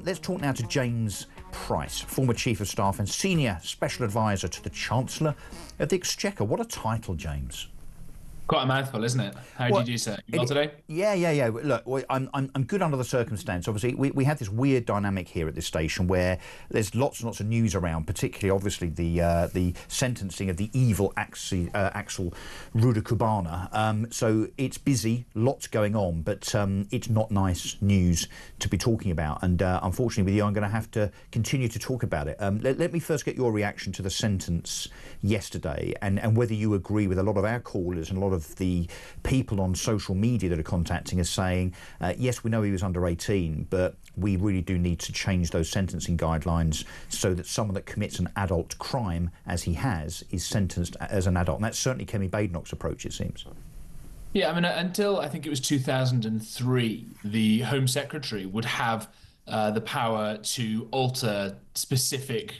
Let's talk now to James Price, former Chief of Staff and Senior Special Advisor to the Chancellor of the Exchequer. What a title, James. Quite a mouthful, isn't it? How did you say? You well today? Yeah. Look, I'm good under the circumstance. Obviously, we have this weird dynamic here at this station where there's lots and lots of news around, particularly, obviously, the sentencing of the evil Axel Rudakubana. So it's busy, lots going on, but it's not nice news to be talking about. And unfortunately, with you, I'm going to have to continue to talk about it. Let me first get your reaction to the sentence yesterday and whether you agree with a lot of our callers and a lot of the people on social media that are contacting us saying, yes, we know he was under 18, but we really do need to change those sentencing guidelines so that someone that commits an adult crime, as he has, is sentenced as an adult. And that's certainly Kemi Badenoch's approach, it seems. Yeah, I mean, until I think it was 2003, the Home Secretary would have the power to alter specific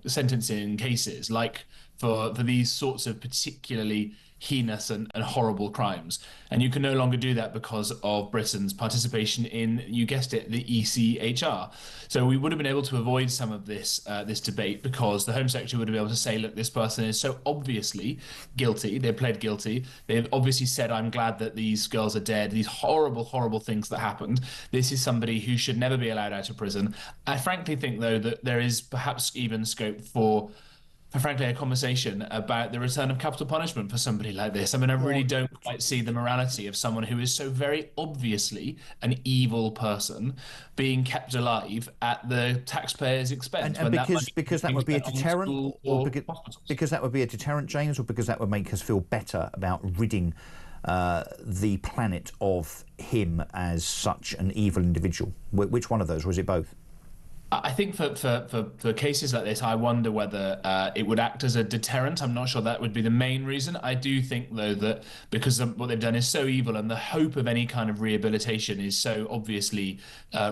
sentencing cases, like for these sorts of particularly heinous and horrible crimes. And you can no longer do that because of Britain's participation in, you guessed it, the ECHR. So we would have been able to avoid some of this debate because the Home Secretary would have been able to say, look, this person is so obviously guilty. They pled guilty. They've obviously said, I'm glad that these girls are dead. These horrible, horrible things that happened. This is somebody who should never be allowed out of prison. I frankly think, though, that there is perhaps even scope for frankly, a conversation about the return of capital punishment for somebody like this. I mean, I really don't quite see the morality of someone who is so very obviously an evil person being kept alive at the taxpayers' expense. And because that would be a deterrent, or because that would be a deterrent, James, or because that would make us feel better about ridding the planet of him as such an evil individual? Which one of those, or is it both? I think for cases like this, I wonder whether it would act as a deterrent. I'm not sure that would be the main reason. I do think, though, that because what they've done is so evil and the hope of any kind of rehabilitation is so obviously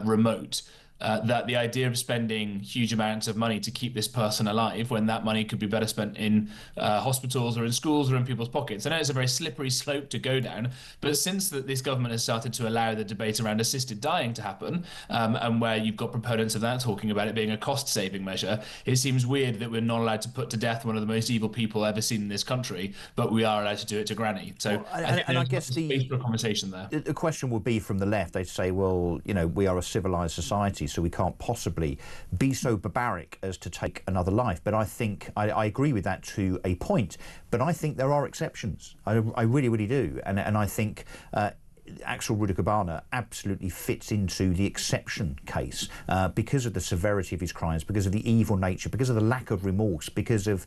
remote, that the idea of spending huge amounts of money to keep this person alive when that money could be better spent in hospitals or in schools or in people's pockets. I know it's a very slippery slope to go down, but since this government has started to allow the debate around assisted dying to happen, and where you've got proponents of that talking about it being a cost-saving measure, it seems weird that we're not allowed to put to death one of the most evil people ever seen in this country, but we are allowed to do it to Granny. So I guess the conversation there. The question would be from the left. They'd say, well, you know, we are a civilised society, so we can't possibly be so barbaric as to take another life. But I think I agree with that to a point. But I think there are exceptions. I really, really do. And I think Axel Rudakubana absolutely fits into the exception case because of the severity of his crimes, because of the evil nature, because of the lack of remorse, because of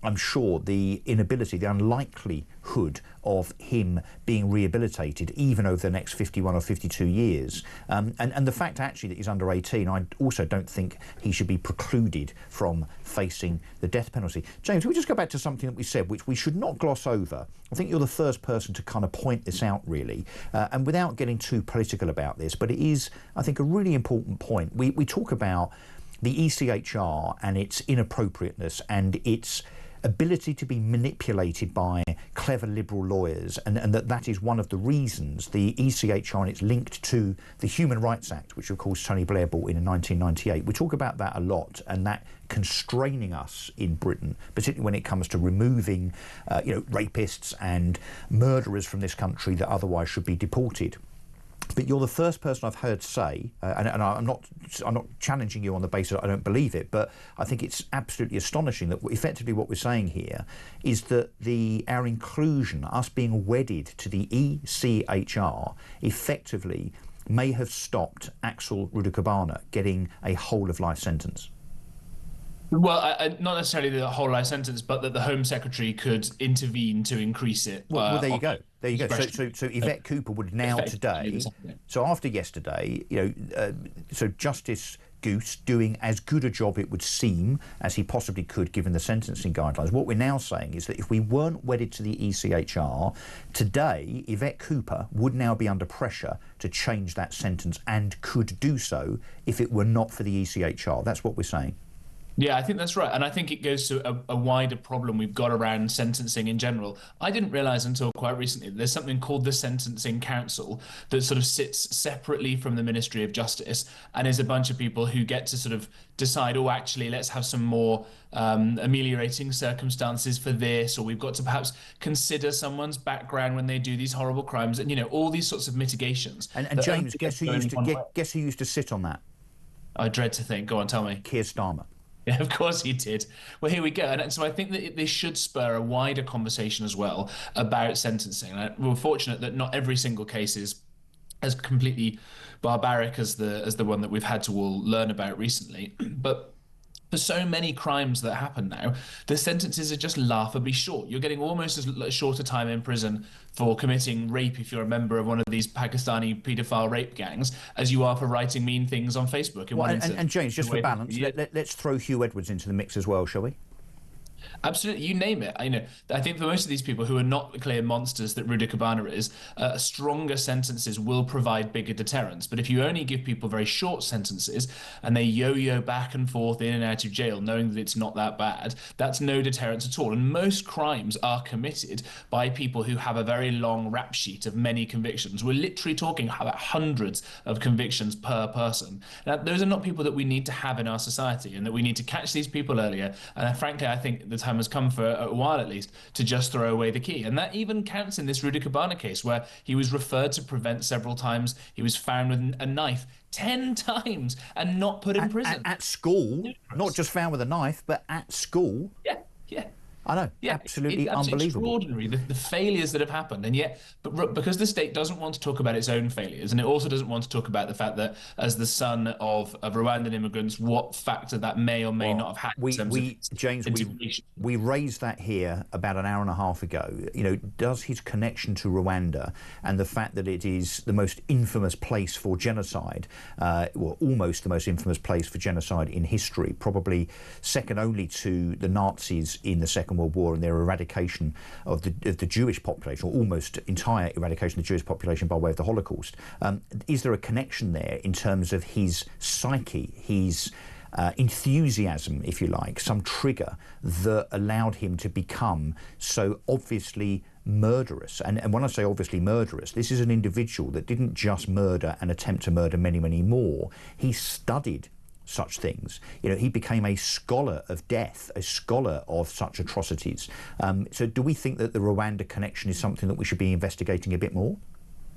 I'm sure, the inability, the unlikelihood of him being rehabilitated even over the next 51 or 52 years. And the fact actually that he's under 18, I also don't think he should be precluded from facing the death penalty. James, we just go back to something that we said, which we should not gloss over. I think you're the first person to kind of point this out, really, and without getting too political about this, but it is, I think, a really important point. We talk about the ECHR and its inappropriateness and its ability to be manipulated by clever liberal lawyers, and that is one of the reasons the ECHR, and it's linked to the Human Rights Act, which of course Tony Blair brought in 1998. We talk about that a lot, and that constraining us in Britain, particularly when it comes to removing rapists and murderers from this country that otherwise should be deported. But you're the first person I've heard say, and I'm not challenging you on the basis that I don't believe it, but I think it's absolutely astonishing that effectively what we're saying here is that our inclusion, us being wedded to the ECHR, effectively may have stopped Axel Rudakubana getting a whole-of-life sentence. Well, not necessarily the whole life sentence, but that the Home Secretary could intervene to increase it. Well, there you go. There you go. So Yvette Cooper would now today, so after yesterday, so Justice Goose doing as good a job, it would seem, as he possibly could given the sentencing guidelines. What we're now saying is that if we weren't wedded to the ECHR, today Yvette Cooper would now be under pressure to change that sentence and could do so if it were not for the ECHR. That's what we're saying. Yeah, I think that's right. And I think it goes to a wider problem we've got around sentencing in general. I didn't realize until quite recently that there's something called the Sentencing Council that sort of sits separately from the Ministry of Justice and is a bunch of people who get to sort of decide, oh, actually, let's have some more ameliorating circumstances for this, or we've got to perhaps consider someone's background when they do these horrible crimes, and all these sorts of mitigations. And James, guess who used to sit on that? I dread to think. Go on, tell me. Keir Starmer. Yeah, of course he did. Well, here we go. And so I think that this should spur a wider conversation as well about sentencing. We're fortunate that not every single case is as completely barbaric as the one that we've had to all learn about recently. But for so many crimes that happen now, the sentences are just laughably short. You're getting almost as short a time in prison for committing rape, if you're a member of one of these Pakistani paedophile rape gangs, as you are for writing mean things on Facebook. And James, just for balance, let's throw Hugh Edwards into the mix as well, shall we? Absolutely, you name it. I think for most of these people who are not the clear monsters that Rudakubana is, stronger sentences will provide bigger deterrence. But if you only give people very short sentences and they yo-yo back and forth in and out of jail, knowing that it's not that bad, that's no deterrence at all. And most crimes are committed by people who have a very long rap sheet of many convictions. We're literally talking about hundreds of convictions per person. Now, those are not people that we need to have in our society, and that we need to catch these people earlier. And frankly, I think the time has come, for a while at least, to just throw away the key. And that even counts in this Rudakubana case, where he was referred to prevent several times. He was found with a knife 10 times and not put in prison. At school, not just found with a knife, but at school. Yeah, yeah. I know, yeah, absolutely unbelievable. Extraordinary, the failures that have happened. And yet, but because the state doesn't want to talk about its own failures, and it also doesn't want to talk about the fact that, as the son of Rwandan immigrants, what factor that may or may not have had in terms of James, we raised that here about an hour and a half ago. Does his connection to Rwanda and the fact that it is the most infamous place for genocide, almost the most infamous place for genocide in history, probably second only to the Nazis in the Second World War and their eradication of the Jewish population, or almost entire eradication of the Jewish population by way of the Holocaust. Is there a connection there in terms of his psyche, his enthusiasm, if you like, some trigger that allowed him to become so obviously murderous? And when I say obviously murderous, this is an individual that didn't just murder and attempt to murder many, many more. He studied such things. He became a scholar of death, a scholar of such atrocities. So do we think that the Rwanda connection is something that we should be investigating a bit more?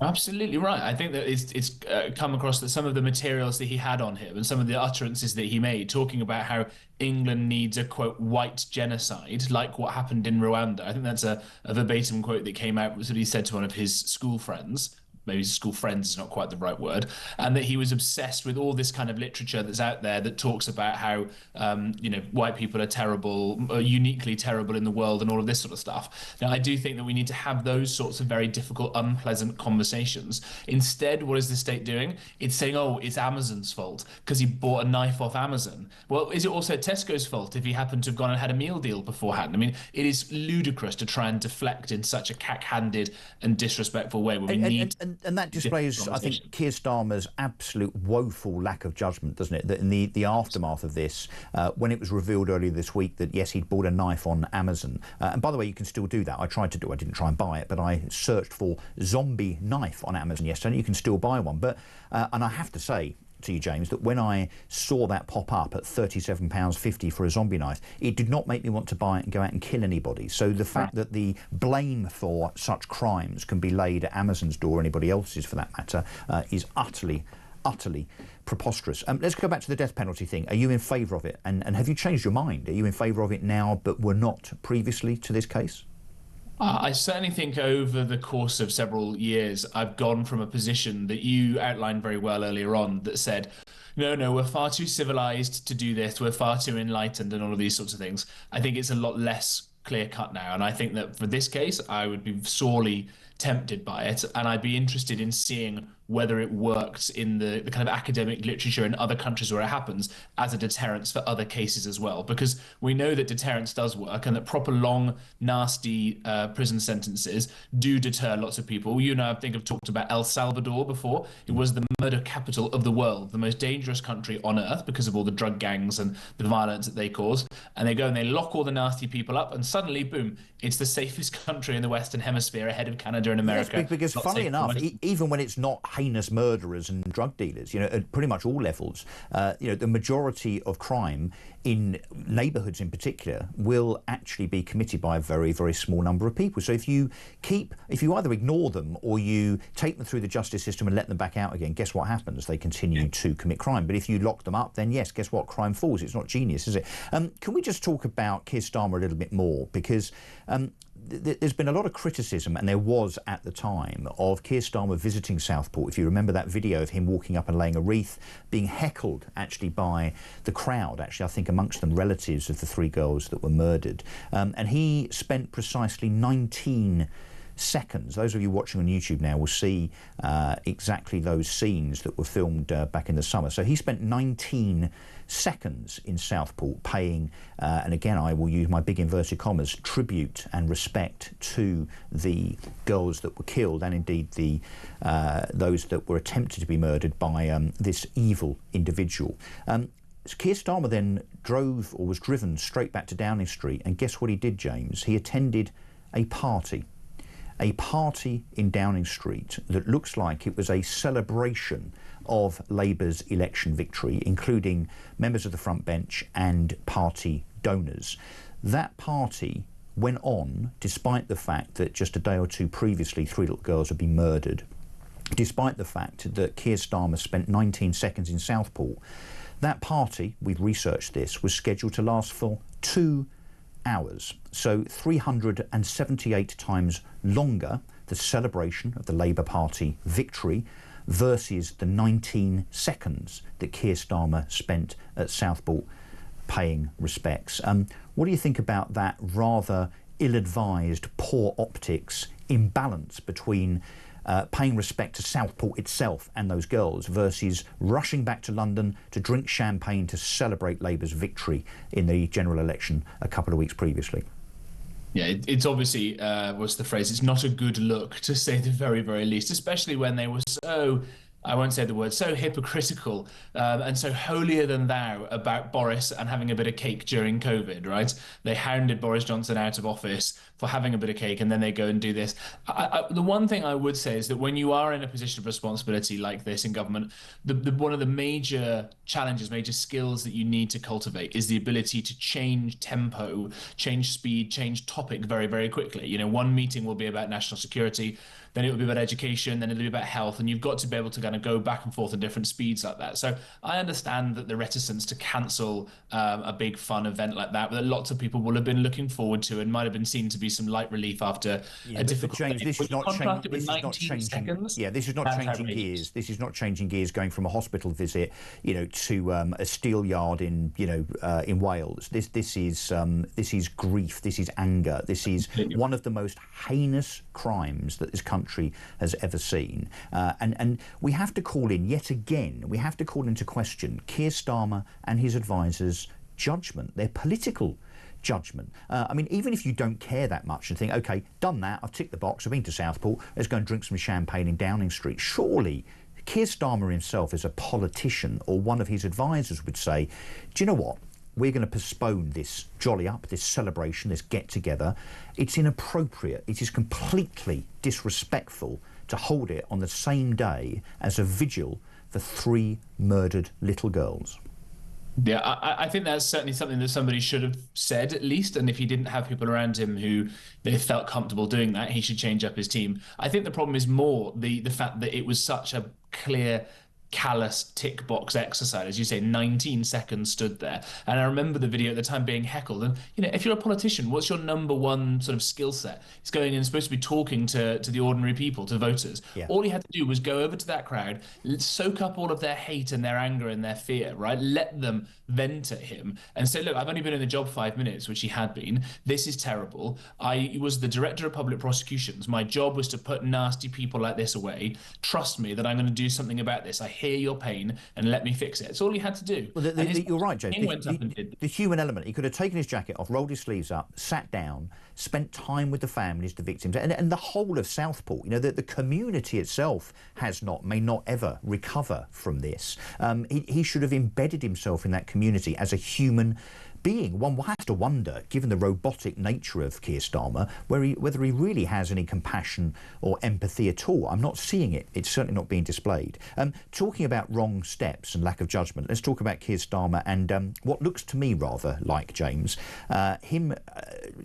Absolutely right. I think that it's come across that some of the materials that he had on him and some of the utterances that he made, talking about how England needs a, quote, white genocide, like what happened in Rwanda. I think that's a verbatim quote that came out, that he said to one of his school friends. Maybe school friends is not quite the right word, and that he was obsessed with all this kind of literature that's out there that talks about how, white people are terrible, uniquely terrible in the world, and all of this sort of stuff. Now, I do think that we need to have those sorts of very difficult, unpleasant conversations. Instead, what is the state doing? It's saying, oh, it's Amazon's fault because he bought a knife off Amazon. Well, is it also Tesco's fault if he happened to have gone and had a meal deal beforehand? I mean, it is ludicrous to try and deflect in such a cack-handed and disrespectful way when we need... And that displays, I think, Keir Starmer's absolute woeful lack of judgment, doesn't it? That in the aftermath of this, when it was revealed earlier this week that, yes, he'd bought a knife on Amazon. And by the way, you can still do that. I didn't try and buy it, but I searched for zombie knife on Amazon yesterday, and you can still buy one. But and I have to say to you, James, that when I saw that pop up at £37.50 for a zombie knife, it did not make me want to buy it and go out and kill anybody. So the fact that the blame for such crimes can be laid at Amazon's door, or anybody else's for that matter, is utterly preposterous. Let's go back to the death penalty thing. Are you in favour of it? And have you changed your mind? Are you in favour of it now but were not previously to this case? I certainly think over the course of several years, I've gone from a position that you outlined very well earlier on that said, no, we're far too civilized to do this. We're far too enlightened and all of these sorts of things. I think it's a lot less clear cut now. And I think that for this case, I would be sorely tempted by it. And I'd be interested in seeing whether it worked in the kind of academic literature in other countries where it happens as a deterrence for other cases as well. Because we know that deterrence does work and that proper long, nasty prison sentences do deter lots of people. You and I think have talked about El Salvador before. It was the murder capital of the world, the most dangerous country on earth because of all the drug gangs and the violence that they cause. And they go and they lock all the nasty people up, and suddenly, boom, it's the safest country in the Western Hemisphere ahead of Canada and America. Yes, because funnily enough, even when it's not heinous murderers and drug dealers, at pretty much all levels, the majority of crime in neighbourhoods in particular will actually be committed by a very, very small number of people. So if you either ignore them or you take them through the justice system and let them back out again, guess what happens? They continue to commit crime. But if you lock them up, then yes, guess what? Crime falls. It's not genius, is it? Can we just talk about Keir Starmer a little bit more? Because there's been a lot of criticism, and there was at the time, of Keir Starmer visiting Southport. If you remember that video of him walking up and laying a wreath, being heckled actually by the crowd, actually I think amongst them relatives of the 3 girls that were murdered. And he spent precisely 19 seconds. Those of you watching on YouTube now will see exactly those scenes that were filmed back in the summer. So he spent 19 seconds in Southport paying, and again I will use my big inverted commas, tribute and respect to the girls that were killed, and indeed the those that were attempted to be murdered by this evil individual. Keir Starmer then drove, or was driven, straight back to Downing Street, and guess what he did, James? He attended a party in Downing Street that looks like it was a celebration of Labour's election victory, including members of the front bench and party donors. That party went on despite the fact that just a day or two previously 3 little girls had been murdered, despite the fact that Keir Starmer spent 19 seconds in Southport. That party, we've researched this, was scheduled to last for 2 hours, so 378 times longer, the celebration of the Labour Party victory versus the 19 seconds that Keir Starmer spent at Southport paying respects. What do you think about that rather ill-advised, poor optics imbalance between paying respect to Southport itself and those girls versus rushing back to London to drink champagne to celebrate Labour's victory in the general election a couple of weeks previously? Yeah, it's obviously, what's the phrase? It's not a good look, to say the very, very least, especially when they were so, I won't say the word, so hypocritical and so holier than thou about Boris and having a bit of cake during COVID, right? They hounded Boris Johnson out of office for having a bit of cake, and then they go and do this. The one thing I would say is that when you are in a position of responsibility like this in government, one of the major challenges, major skills that you need to cultivate is the ability to change tempo, change speed, change topic very, very quickly. One meeting will be about national security, then it will be about education, then it'll be about health, and you've got to be able to kind of go back and forth at different speeds like that. So I understand that the reticence to cancel a big fun event like that lots of people will have been looking forward to and might have been seen to be some light relief after a difficult James, this is not changing. seconds. Yeah, this is not changing gears. This is not changing gears. Going from a hospital visit, to a steel yard in Wales. This is grief. This is anger. This is one of the most heinous crimes that this country has ever seen. And we have to call in yet again. We have to call into question Keir Starmer and his advisors' judgment, their political judgment. Even if you don't care that much and think, OK, done that, I've ticked the box, I've been to Southport, let's go and drink some champagne in Downing Street. Surely Keir Starmer himself, as a politician, or one of his advisors, would say, do you know what? We're going to postpone this jolly up, this celebration, this get-together. It's inappropriate. It is completely disrespectful to hold it on the same day as a vigil for 3 murdered little girls. Yeah, I think that's certainly something that somebody should have said, at least. And if he didn't have people around him who they felt comfortable doing that, he should change up his team. I think the problem is more the fact that it was such a clear callous tick box exercise. As you say, 19 seconds stood there. And I remember the video at the time being heckled. And, if you're a politician, what's your number one sort of skill set? It's going in, supposed to be talking to the ordinary people, to voters. Yeah. All he had to do was go over to that crowd, soak up all of their hate and their anger and their fear, right? Let them vent at him and say, look, I've only been in the job 5 minutes, which he had been. This is terrible. I was the director of public prosecutions. My job was to put nasty people like this away. Trust me that I'm going to do something about this. I hear your pain and let me fix it. It's all he had to do. Well, you're right, James. The human element. He could have taken his jacket off, rolled his sleeves up, sat down, spent time with the families, the victims, and the whole of Southport. The community itself may not ever recover from this. He should have embedded himself in that community as a human being. One has to wonder, given the robotic nature of Keir Starmer, whether he really has any compassion or empathy at all. I'm not seeing it. It's certainly not being displayed. Talking about wrong steps and lack of judgment, let's talk about Keir Starmer and what looks to me rather like, James, him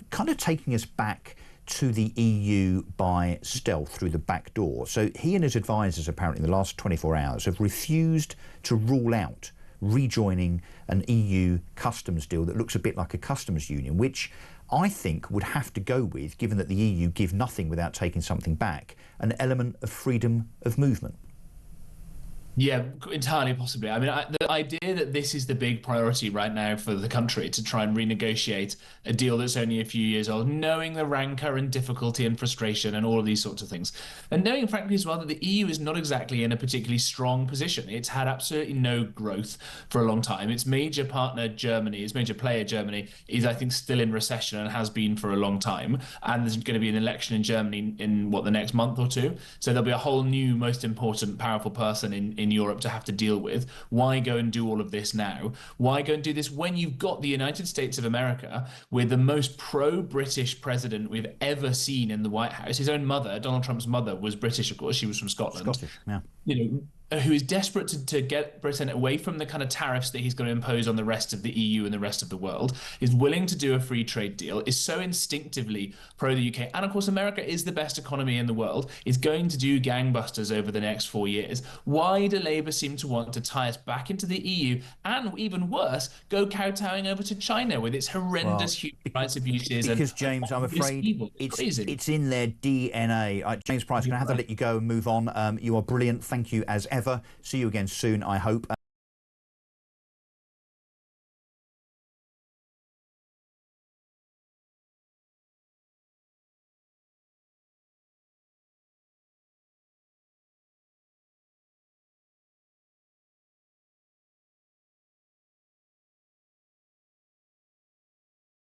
kind of taking us back to the EU by stealth through the back door. So he and his advisors apparently in the last 24 hours have refused to rule out rejoining an EU customs deal that looks a bit like a customs union, which I think would have to go with, given that the EU give nothing without taking something back, an element of freedom of movement. Yeah, entirely possibly. I mean, the idea that this is the big priority right now for the country, to try and renegotiate a deal that's only a few years old, knowing the rancor and difficulty and frustration and all of these sorts of things. And knowing, frankly, as well, that the EU is not exactly in a particularly strong position. It's had absolutely no growth for a long time. Its major partner, Germany, its major player, Germany, is, I think, still in recession and has been for a long time. And there's going to be an election in Germany in, the next month or two. So there'll be a whole new, most important, powerful person in Europe to have to deal with. Why go and do all of this now? Why go and do this when you've got the United States of America with the most pro-British president we've ever seen in the White House? His own mother, Donald Trump's mother, was British, of course. She was from Scotland. Scottish, yeah. Who is desperate to get Britain away from the kind of tariffs that he's going to impose on the rest of the EU and the rest of the world, is willing to do a free trade deal, is so instinctively pro the UK. And of course, America is the best economy in the world, is going to do gangbusters over the next 4 years. Why do Labour seem to want to tie us back into the EU and, even worse, go kowtowing over to China with its horrendous human rights abuses? Because, James, I'm afraid it's in their DNA. James Price, going to have to let you go and move on. You are brilliant. Thank you as ever. See you again soon, I hope.